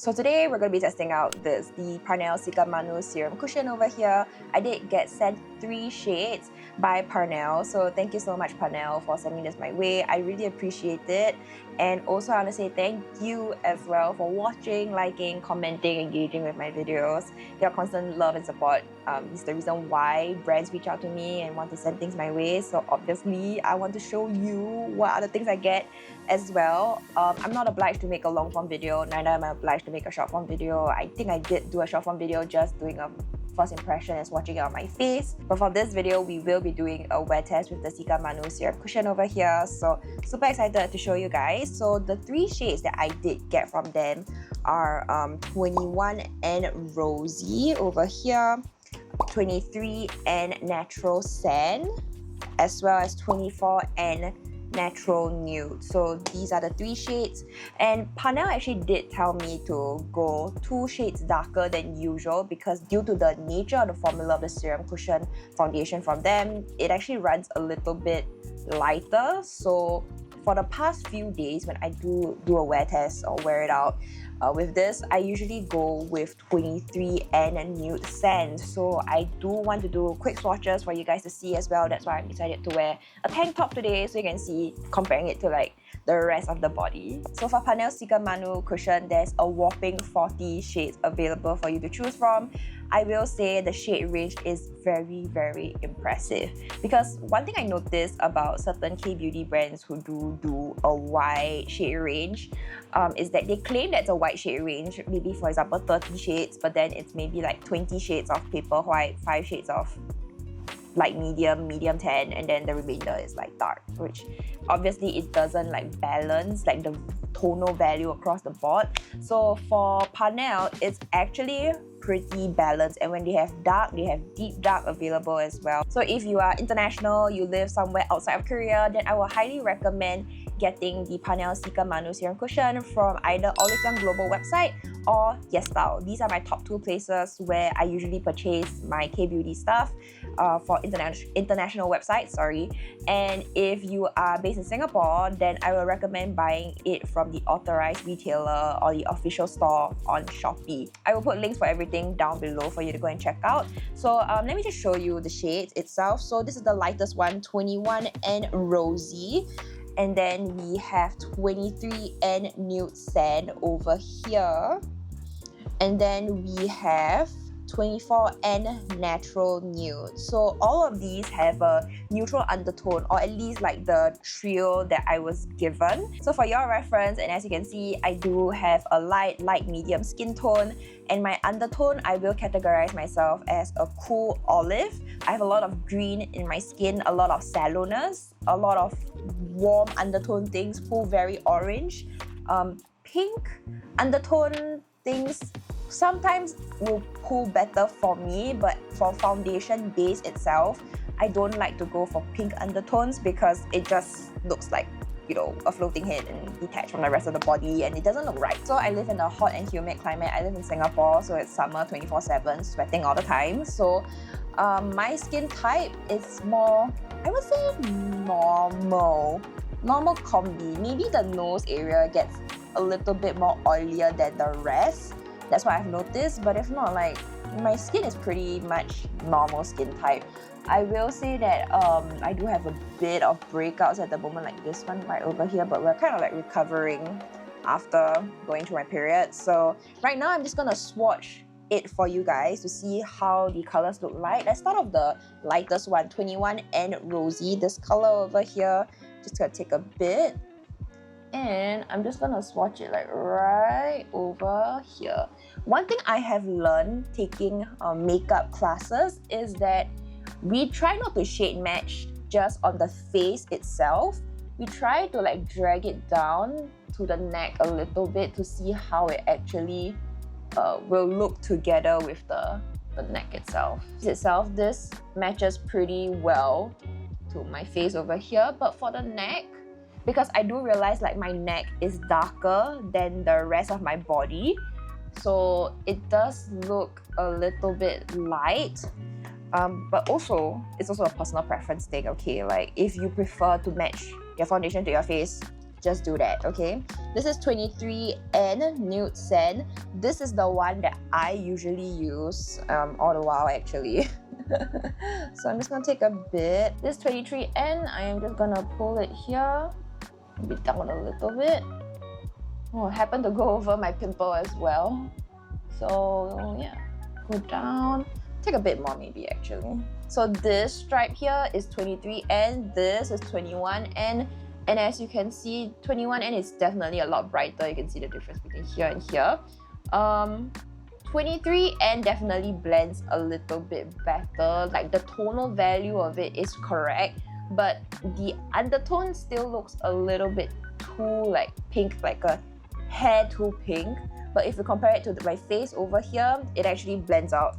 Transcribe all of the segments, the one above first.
So today we're going to be testing out the Parnell Cicamanu Serum Cushion over here. I did get sent 3 shades by Parnell, so thank you so much Parnell for sending this my way. I really appreciate it. And also I want to say thank you as well for watching, liking, commenting, engaging with my videos. Your constant love and support is the reason why brands reach out to me and want to send things my way. So obviously I want to show you what other things I get as well. I'm not obliged to make a long form video, neither am I obliged to make a short form video. I think I did do a short form video just doing a first impression and swatching it on my face. But for this video, we will be doing a wear test with the Cicamanu Serum Cushion over here. So super excited to show you guys. So the 3 shades that I did get from them are 21 and Rosy over here, 23 and Natural Sand, as well as 24 and Natural Nude. So these are the 3 shades, and Parnell actually did tell me to go 2 shades darker than usual because due to the nature of the formula of the serum cushion foundation from them, it actually runs a little bit lighter. So for the past few days when I do a wear test or wear it out with this, I usually go with 23 and Nude Sand. So I do want to do quick swatches for you guys to see as well. That's why I decided to wear a tank top today so you can see comparing it to like the rest of the body. So for Parnell Cicamanu Cushion, there's a whopping 40 shades available for you to choose from. I will say the shade range is very, very impressive because one thing I noticed about certain K-beauty brands who do a wide shade range is that they claim that it's a wide shade range, maybe for example 30 shades, but then it's maybe like 20 shades of paper white, 5 shades of like medium tan, and then the remainder is like dark, which obviously it doesn't like balance like the tonal value across the board. So for Parnell, it's actually pretty balanced, and when they have dark, they have deep dark available as well. So if you are international, you live somewhere outside of Korea, then I will highly recommend getting the Parnell Cicamanu Serum Cushion from either OLIVEYOUNG global website or YESSTYLE. These are my top 2 places where I usually purchase my K-beauty stuff for international websites, And if you are based in Singapore, then I will recommend buying it from the authorized retailer or the official store on Shopee. I will put links for everything down below for you to go and check out. So let me just show you the shades itself. So this is the lightest one, 21 and Rosy. And then we have 23 and Nude Sand over here. And then we have 24 and Natural Nude. So all of these have a neutral undertone, or at least like the trio that I was given. So for your reference, and as you can see, I do have a light medium skin tone, and my undertone, I will categorize myself as a cool olive. I have a lot of green in my skin, a lot of sallowness, a lot of warm undertone things, full very orange. Pink undertone things sometimes will pull better for me, but for foundation base itself, I don't like to go for pink undertones because it just looks like, you know, a floating head and detached from the rest of the body, and it doesn't look right. So I live in a hot and humid climate. I live in Singapore, so it's summer 24/7, sweating all the time. So my skin type is more, I would say normal combi. Maybe the nose area gets a little bit more oilier than the rest. That's what I've noticed, but if not, like, my skin is pretty much normal skin type. I will say that I do have a bit of breakouts at the moment, like this one right over here, but we're kind of like recovering after going through my period. So right now I'm just gonna swatch it for you guys to see how the colors look like. Let's start off the lightest one, 21 and Rosy. This color over here, just gonna take a bit. And I'm just gonna swatch it like right over here. One thing I have learned taking makeup classes is that we try not to shade match just on the face itself. We try to like drag it down to the neck a little bit to see how it actually will look together with the neck itself. This matches pretty well to my face over here, but for the neck, because I do realize like my neck is darker than the rest of my body, so it does look a little bit light. But also, it's also a personal preference thing, okay? Like, if you prefer to match your foundation to your face, just do that, okay? This is 23N Nude Sand. This is the one that I usually use all the while actually. So I'm just gonna take a bit. This 23N, I am just gonna pull it here, maybe down a little bit. Oh, I happen to go over my pimple as well. So yeah, go down. Take a bit more maybe actually. So this stripe here is 23N, this is 21N, and as you can see, 21N is definitely a lot brighter. You can see the difference between here and here. 23N definitely blends a little bit better. Like the tonal value of it is correct, but the undertone still looks a little bit too like pink, like a hair too pink. But if you compare it to my face over here, it actually blends out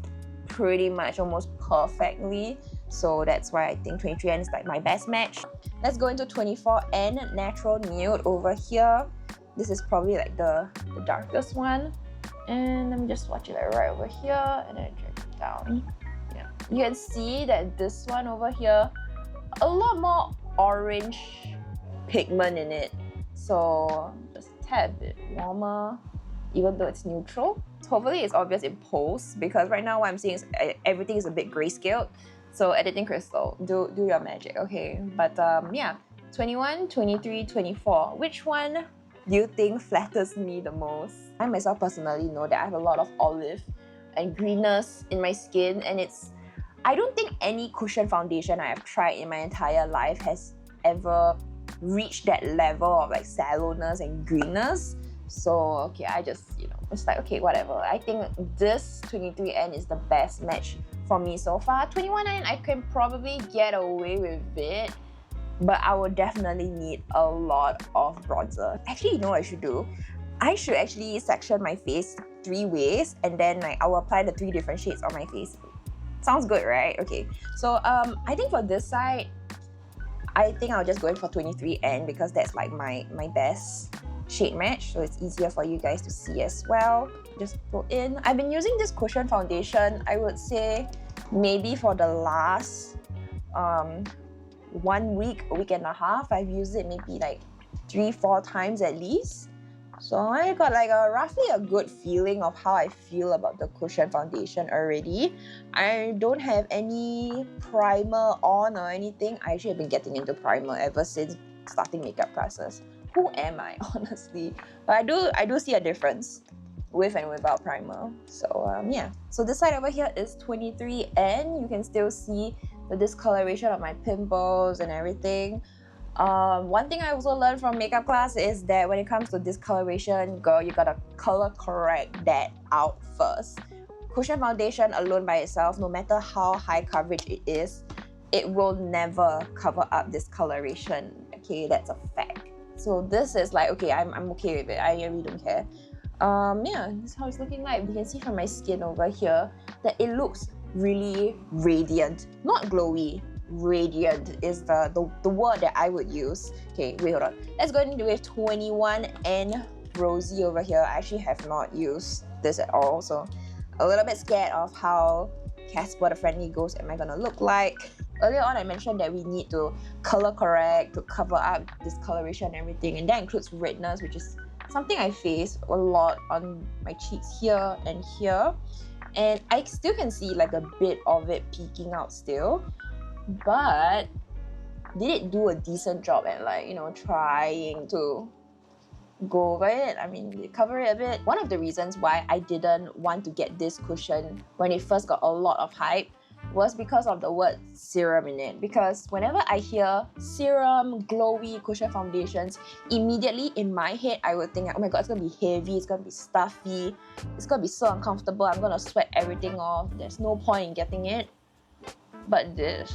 pretty much almost perfectly. So that's why I think 23N is like my best match. Let's go into 24N Natural Nude over here. This is probably like the darkest one. And let me just swatch it like right over here and then drag it down. Yeah, you can see that this one over here, a lot more orange pigment in it. So just a tad bit warmer, even though it's neutral. Hopefully it's obvious in post, because right now what I'm seeing is everything is a bit grayscaled. So editing crystal, do your magic, okay? But yeah, 21, 23, 24. Which one do you think flatters me the most? I myself personally know that I have a lot of olive and greenness in my skin, and I don't think any cushion foundation I have tried in my entire life has ever reached that level of like sallowness and greenness. So okay, I just, it's like, okay, whatever. I think this 23N is the best match for me so far. 21N, I can probably get away with it, but I would definitely need a lot of bronzer. Actually, you know what I should do? I should actually section my face 3 ways, and then I will apply the 3 different shades on my face. Sounds good, right? Okay, so I think for this side, I think I'll just go in for 23N because that's like my best shade match, so it's easier for you guys to see as well. Just go in. I've been using this cushion foundation, I would say maybe for the last 1 week, a week and a half. I've used it maybe like 3-4 times at least. So I got like roughly a good feeling of how I feel about the cushion foundation already. I don't have any primer on or anything. I actually have been getting into primer ever since starting makeup classes. Who am I, honestly? But I do see a difference with and without primer. So yeah. So this side over here is 23N. You can still see the discoloration of my pimples and everything. One thing I also learned from makeup class is that when it comes to discoloration, girl, you gotta color correct that out first. Cushion foundation alone by itself, no matter how high coverage it is, it will never cover up discoloration. Okay, that's a fact. So this is like, okay, I'm okay with it. I really don't care. Yeah, this is how it's looking like. You can see from my skin over here that it looks really radiant, not glowy. Radiant is the word that I would use. Okay, wait, hold on. Let's go into with 21N Rosy over here. I actually have not used this at all, so a little bit scared of how Casper the Friendly Ghost am I gonna look like. Earlier on, I mentioned that we need to color correct to cover up discoloration and everything, and that includes redness, which is something I face a lot on my cheeks here and here. And I still can see like a bit of it peeking out still. But did it do a decent job at like, trying to go over it? I mean, cover it a bit. One of the reasons why I didn't want to get this cushion when it first got a lot of hype was because of the word serum in it. Because whenever I hear serum, glowy cushion foundations, immediately in my head I would think, oh my god, it's gonna be heavy, it's gonna be stuffy, it's gonna be so uncomfortable, I'm gonna sweat everything off, there's no point in getting it. But this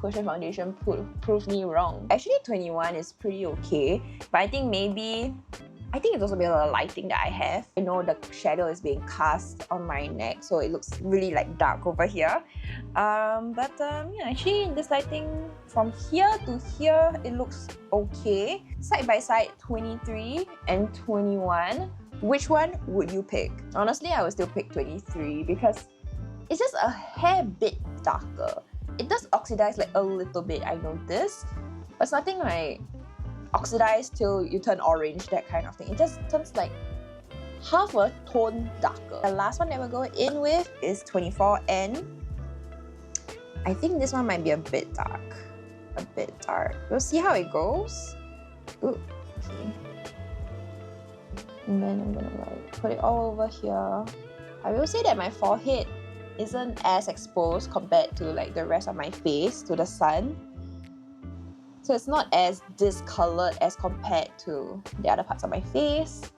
cushion foundation proved me wrong. Actually, 21 is pretty okay, but I think it's also because of the lighting that I have. The shadow is being cast on my neck, so it looks really like dark over here. Yeah, actually this lighting from here to here, it looks okay. Side by side, 23 and 21. Which one would you pick? Honestly, I would still pick 23 because it's just a hair bit darker. It does oxidize like a little bit, I noticed, but it's nothing like oxidize till you turn orange, that kind of thing. It just turns like half a tone darker. The last one that we're going in with is 24N. I think this one might be a bit dark. A bit dark. We'll see how it goes. Ooh, okay. And then I'm gonna like put it all over here. I will say that my forehead isn't as exposed compared to like the rest of my face to the sun. So it's not as discolored as compared to the other parts of my face.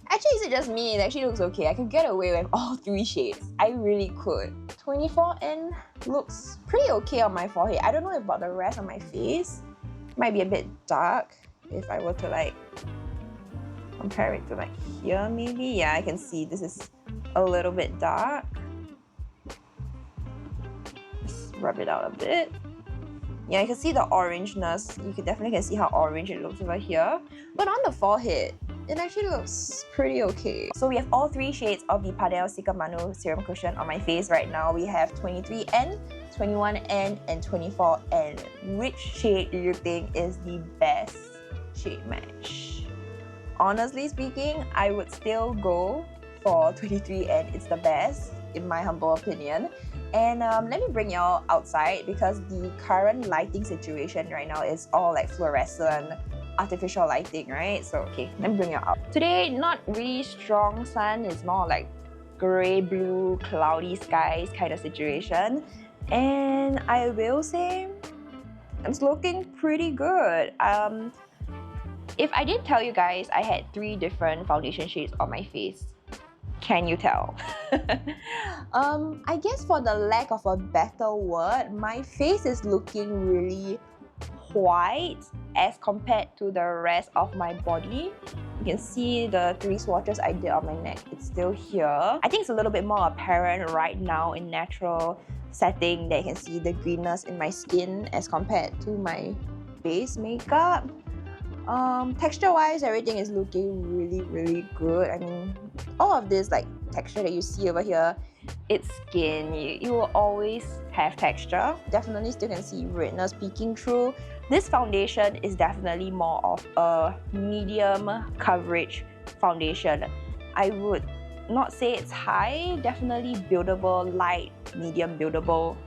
Actually, is it just me? It actually looks okay. I could get away with all 3 shades. I really could. 24N looks pretty okay on my forehead. I don't know about the rest of my face. Might be a bit dark if I were to like compare it to like here maybe. Yeah, I can see this is a little bit dark. Just rub it out a bit. Yeah, you can see the orangeness. You definitely can see how orange it looks over here. But on the forehead, it actually looks pretty okay. So we have all 3 shades of the Parnell Cicamanu Serum Cushion on my face right now. We have 23N, 21N, and 24N. Which shade do you think is the best shade match? Honestly speaking, I would still go for 23N. It's the best, in my humble opinion. And let me bring y'all outside because the current lighting situation right now is all like fluorescent, artificial lighting, right? So, okay, let me bring y'all out. Today, not really strong sun. It's more like gray, blue, cloudy skies kind of situation. And I will say, it's looking pretty good. If I didn't tell you guys, I had 3 different foundation shades on my face. Can you tell? I guess for the lack of a better word, my face is looking really white as compared to the rest of my body. You can see the 3 swatches I did on my neck. It's still here. I think it's a little bit more apparent right now in natural setting that you can see the greenness in my skin as compared to my base makeup. Texture-wise, everything is looking really good. I mean, all of this like texture that you see over here, it's skin. You will always have texture. Definitely still can see redness peeking through. This foundation is definitely more of a medium coverage foundation. I would not say it's high, definitely buildable, light, medium buildable,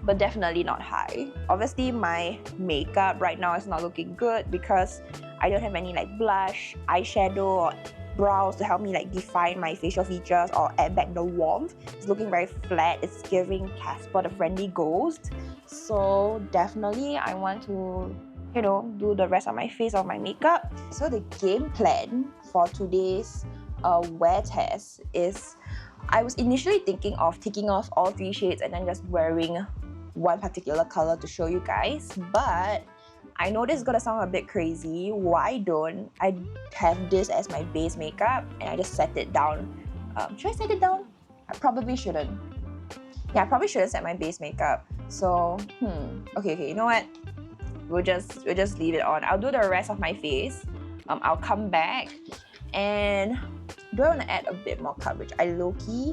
but definitely not high. Obviously, my makeup right now is not looking good because I don't have any like blush, eyeshadow, or brows to help me like define my facial features or add back the warmth. It's looking very flat. It's giving Casper the Friendly Ghost. So definitely I want to, you know, do the rest of my face or my makeup. So the game plan for today's wear test is, I was initially thinking of taking off all 3 shades and then just wearing one particular color to show you guys, but I know this is gonna sound a bit crazy. Why don't I have this as my base makeup and I just set it down? Should I set it down? I probably shouldn't. Yeah, I probably shouldn't set my base makeup. So, okay, you know what? We'll just leave it on. I'll do the rest of my face. I'll come back and do I want to add a bit more coverage? I low-key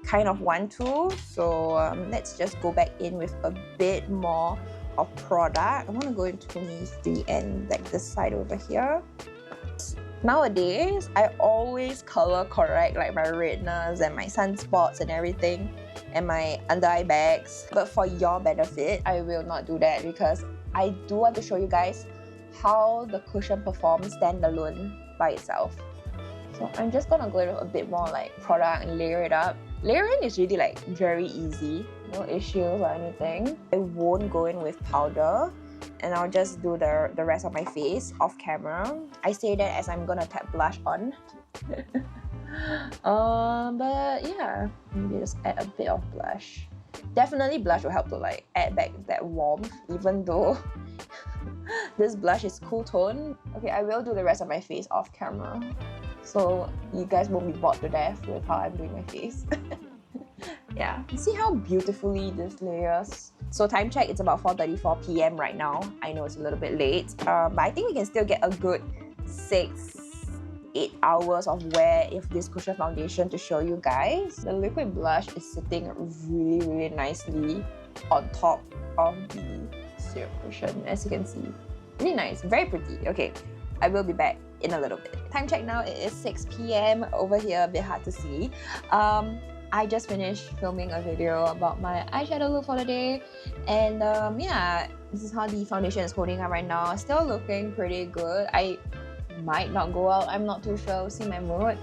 kind of want to. So let's just go back in with a bit more of product. I want to go in 23 and like this side over here. Nowadays, I always color correct like my redness and my sunspots and everything and my under eye bags. But for your benefit, I will not do that because I do want to show you guys how the cushion performs standalone by itself. So I'm just gonna go with a bit more like product and layer it up. Layering is really like very easy, no issues or anything. I won't go in with powder and I'll just do the rest of my face off camera. I say that as I'm gonna tap blush on. But yeah, maybe just add a bit of blush. Definitely blush will help to like add back that warmth even though this blush is cool tone. Okay, I will do the rest of my face off camera, so you guys won't be bored to death with how I'm doing my face. Yeah, see how beautifully this layers. So time check, it's about 4:34 p.m. right now. I know it's a little bit late, but I think we can still get a good 6-8 hours of wear if this cushion foundation to show you guys. The liquid blush is sitting really nicely on top of the serum cushion, as you can see. Really nice, very pretty. Okay, I will be back in a little bit. Time check now, it is 6 p.m. over here, a bit hard to see. I just finished filming a video about my eyeshadow look for the day, and yeah, this is how the foundation is holding up right now. Still looking pretty good. I might not go out, I'm not too sure, see my mood.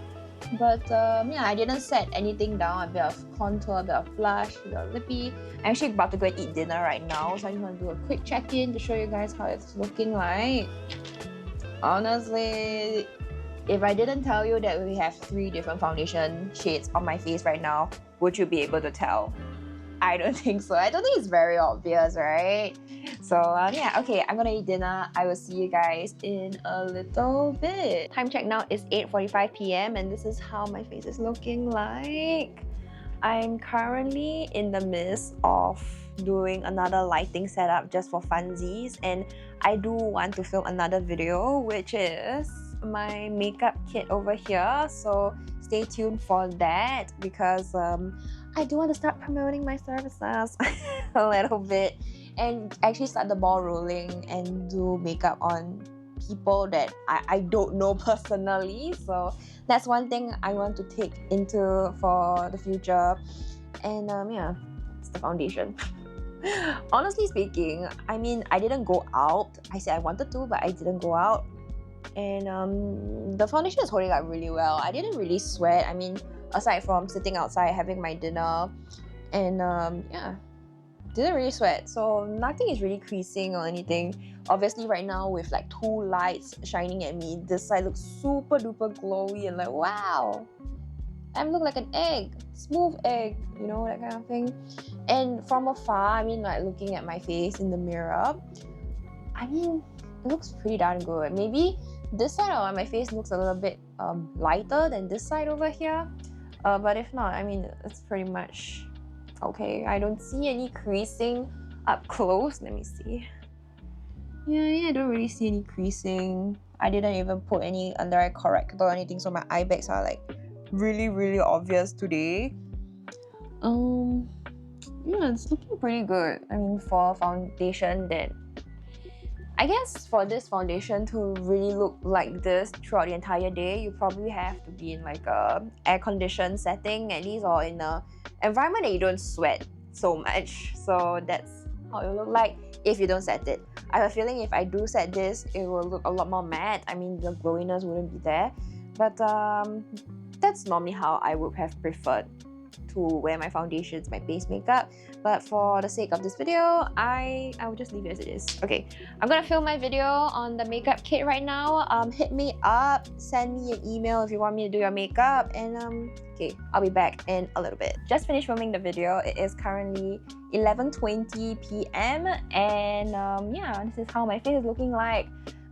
But yeah, I didn't set anything down. A bit of contour, a bit of blush, a bit of lippy. I'm actually about to go and eat dinner right now, so I just want to do a quick check-in to show you guys how it's looking like. Honestly, if I didn't tell you that we have 3 different foundation shades on my face right now, would you be able to tell? I don't think so. I don't think it's very obvious, right? So yeah, okay, I'm gonna eat dinner. I will see you guys in a little bit. Time check now is 8:45 p.m. and this is how my face is looking like. I'm currently in the midst of doing another lighting setup just for funsies, and I do want to film another video, which is my makeup kit over here, so stay tuned for that because I do want to start promoting my services a little bit and actually start the ball rolling and do makeup on people that I don't know personally. So that's one thing I want to take into for the future. And yeah, it's the foundation. Honestly speaking, I mean, I didn't go out. I said I wanted to, but I didn't go out. And the foundation is holding up really well. I didn't really sweat. I mean, aside from sitting outside having my dinner, and yeah, didn't really sweat. So nothing is really creasing or anything. Obviously right now with like 2 lights shining at me, this side looks super duper glowy and like, wow, I look like an egg, smooth egg, you know, that kind of thing. And from afar, I mean, like looking at my face in the mirror, I mean, it looks pretty darn good. Maybe this side of my face looks a little bit lighter than this side over here. But if not, I mean, it's pretty much okay. I don't see any creasing up close. Let me see. Yeah, I don't really see any creasing. I didn't even put any under eye corrector or anything, so my eye bags are like really obvious today. Yeah, it's looking pretty good. I mean, for a foundation that I guess for this foundation to really look like this throughout the entire day, you probably have to be in like a air-conditioned setting at least, or in a environment that you don't sweat so much. So that's how it will look like if you don't set it. I have a feeling if I do set this, it will look a lot more matte. I mean, the glowiness wouldn't be there. But that's normally how I would have preferred to wear my foundations, my base makeup. But for the sake of this video, I will just leave it as it is. Okay, I'm gonna film my video on the makeup kit right now. Hit me up, send me an email if you want me to do your makeup, and okay, I'll be back in a little bit. Just finished filming the video. It is currently 11:20 p.m. and yeah, this is how my face is looking like.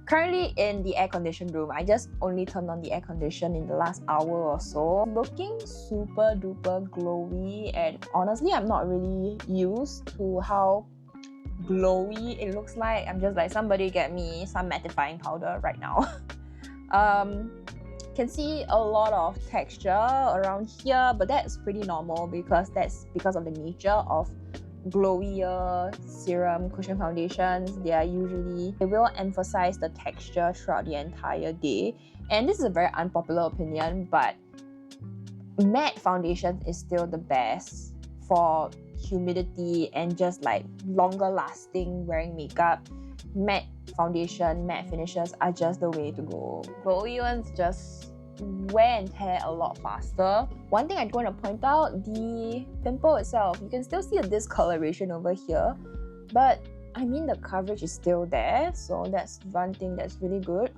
Currently in the air-conditioned room. I just only turned on the air condition in the last hour or so. Looking super duper glowy, and honestly, I'm not really used to how glowy it looks like. I'm just like, somebody get me some mattifying powder right now. Can see a lot of texture around here, but that's pretty normal because that's because of the nature of glowier serum cushion foundations. They will emphasize the texture throughout the entire day, and this is a very unpopular opinion, but matte foundation is still the best for humidity and just like longer lasting wearing makeup. Matte foundation, matte finishes are just the way to go. Glowy ones just wear and tear a lot faster. One thing I do want to point out, the pimple itself, you can still see the discoloration over here, but I mean the coverage is still there, so that's one thing that's really good.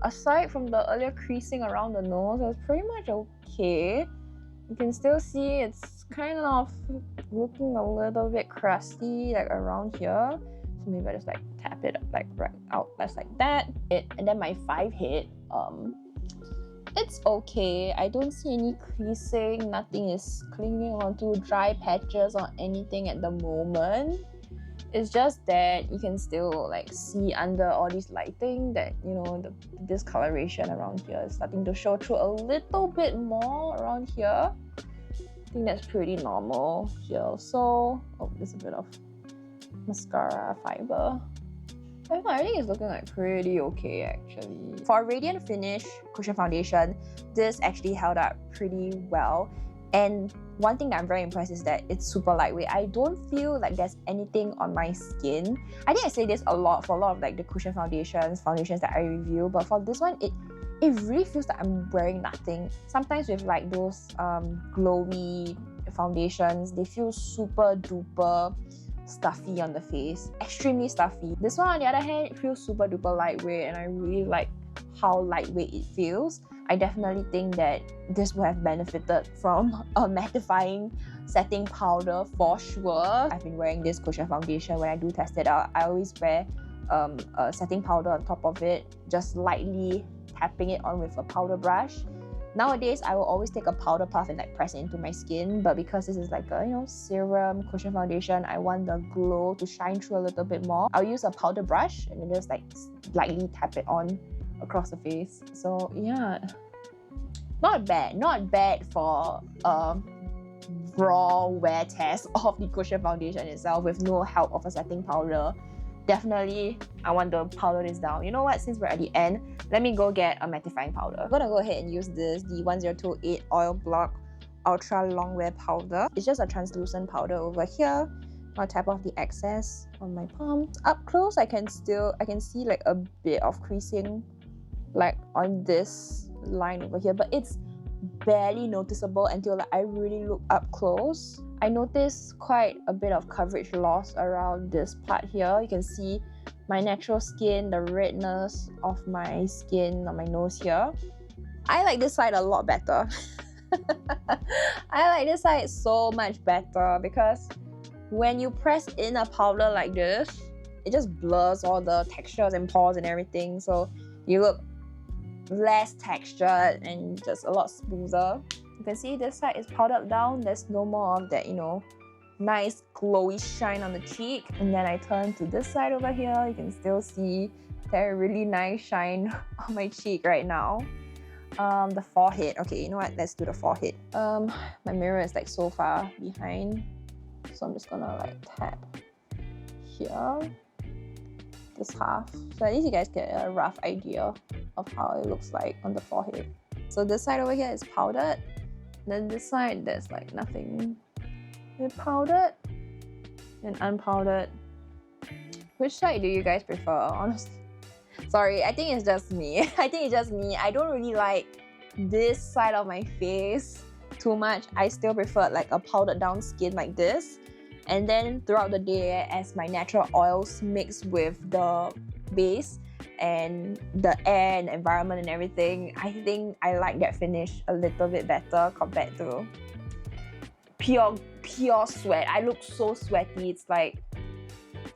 Aside from the earlier creasing around the nose, it's pretty much okay. You can still see it's kind of looking a little bit crusty like around here, so maybe I just like tap it like right out just like that. And then my 5 hit, it's okay. I don't see any creasing, nothing is clinging onto dry patches or anything at the moment. It's just that you can still like see under all this lighting that, you know, the discoloration around here is starting to show through a little bit more around here. I think that's pretty normal here. So, oh, there's a bit of mascara fiber. I think it's looking like pretty okay actually. For a radiant finish cushion foundation, this actually held up pretty well. And one thing that I'm very impressed is that it's super lightweight. I don't feel like there's anything on my skin. I think I say this a lot for a lot of like the cushion foundations that I review, but for this one, it really feels like I'm wearing nothing. Sometimes with like those glowy foundations, they feel super duper stuffy on the face, extremely stuffy. This one on the other hand, it feels super duper lightweight, and I really like how lightweight it feels. I definitely think that this would have benefited from a mattifying setting powder for sure. I've been wearing this cushion foundation when I do test it out. I always wear a setting powder on top of it, just lightly tapping it on with a powder brush. Nowadays, I will always take a powder puff and like press it into my skin, but because this is like a serum cushion foundation, I want the glow to shine through a little bit more. I'll use a powder brush and then just like lightly tap it on across the face. So yeah, not bad for a raw wear test of the cushion foundation itself with no help of a setting powder. Definitely, I want to powder this down. You know what? Since we're at the end, let me go get a mattifying powder. I'm gonna go ahead and use this, the 1028 Oil Block Ultra Long Wear Powder. It's just a translucent powder over here. I'll tap off the excess on my palm. Up close, I can see like a bit of creasing like on this line over here, but it's barely noticeable until like, I really look up close. I noticed quite a bit of coverage loss around this part here. You can see my natural skin, the redness of my skin on my nose here. I like this side a lot better. I like this side so much better because when you press in a powder like this, it just blurs all the textures and pores and everything, so you look less textured and just a lot smoother. You can see this side is powdered down. There's no more of that, nice glowy shine on the cheek. And then I turn to this side over here. You can still see that really nice shine on my cheek right now. The forehead. Okay, you know what? Let's do the forehead. My mirror is like so far behind, so I'm just gonna like tap here, this half, so at least you guys get a rough idea of how it looks like on the forehead. So this side over here is powdered, then this side there's like nothing. It's powdered and unpowdered. Which side do you guys prefer, honestly? Sorry, I think it's just me. I don't really like this side of my face too much. I still prefer like a powdered down skin like this. And then throughout the day, as my natural oils mix with the base and the air and the environment and everything, I think I like that finish a little bit better compared to pure sweat. I look so sweaty. It's like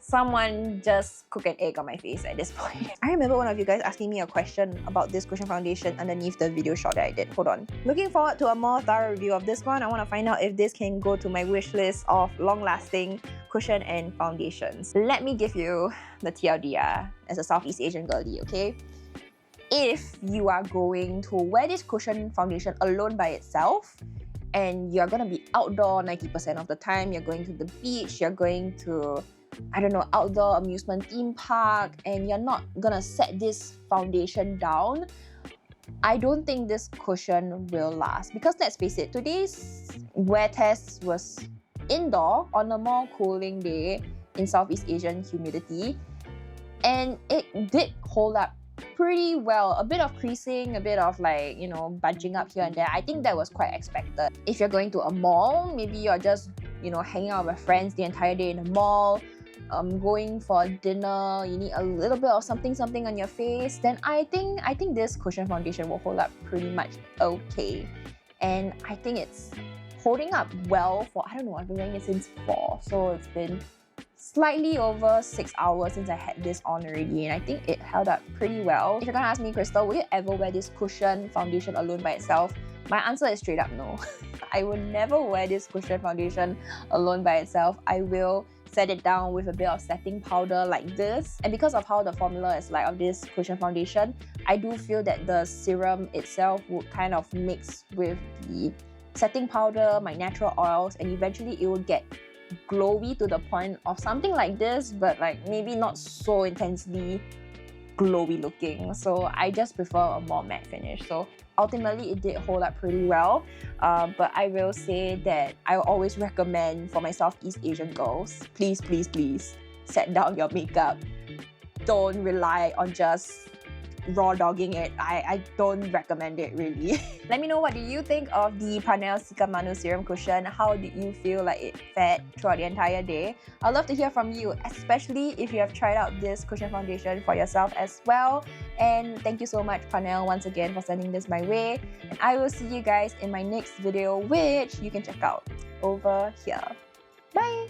someone just cooked an egg on my face at this point. I remember one of you guys asking me a question about this cushion foundation underneath the video shot that I did. Hold on. Looking forward to a more thorough review of this one. I want to find out if this can go to my wish list of long-lasting cushion and foundations. Let me give you the TLDR as a Southeast Asian girlie, okay? If you are going to wear this cushion foundation alone by itself, and you're gonna be outdoor 90% of the time, you're going to the beach, you're going to, I don't know, outdoor amusement theme park, and you're not gonna set this foundation down, I don't think this cushion will last. Because let's face it, today's wear test was indoor on a more cooling day in Southeast Asian humidity, and it did hold up pretty well. A bit of creasing, a bit of like, budging up here and there. I think that was quite expected. If you're going to a mall, maybe you're just, hanging out with friends the entire day in the mall, going for dinner, you need a little bit of something on your face, then I think this cushion foundation will hold up pretty much okay. And I think it's holding up well for, I don't know, I've been wearing it since 4, so it's been slightly over 6 hours since I had this on already, and I think it held up pretty well. If you're gonna ask me, Crystal, will you ever wear this cushion foundation alone by itself? My answer is straight up no. I will never wear this cushion foundation alone by itself. I will set it down with a bit of setting powder like this. And because of how the formula is like of this cushion foundation, I do feel that the serum itself would kind of mix with the setting powder, my natural oils, and eventually it will get glowy to the point of something like this, but like maybe not so intensely glowy looking. So I just prefer a more matte finish. So ultimately it did hold up pretty well, but I will say that I always recommend for my Southeast Asian girls, please set down your makeup. Don't rely on just raw dogging it. I don't recommend it really. Let me know, what do you think of the Parnell Cicamanu Serum Cushion? How did you feel like it fared throughout the entire day? I'd love to hear from you, especially if you have tried out this cushion foundation for yourself as well. And thank you so much, Parnell, once again for sending this my way. And I will see you guys in my next video, which you can check out over here. Bye!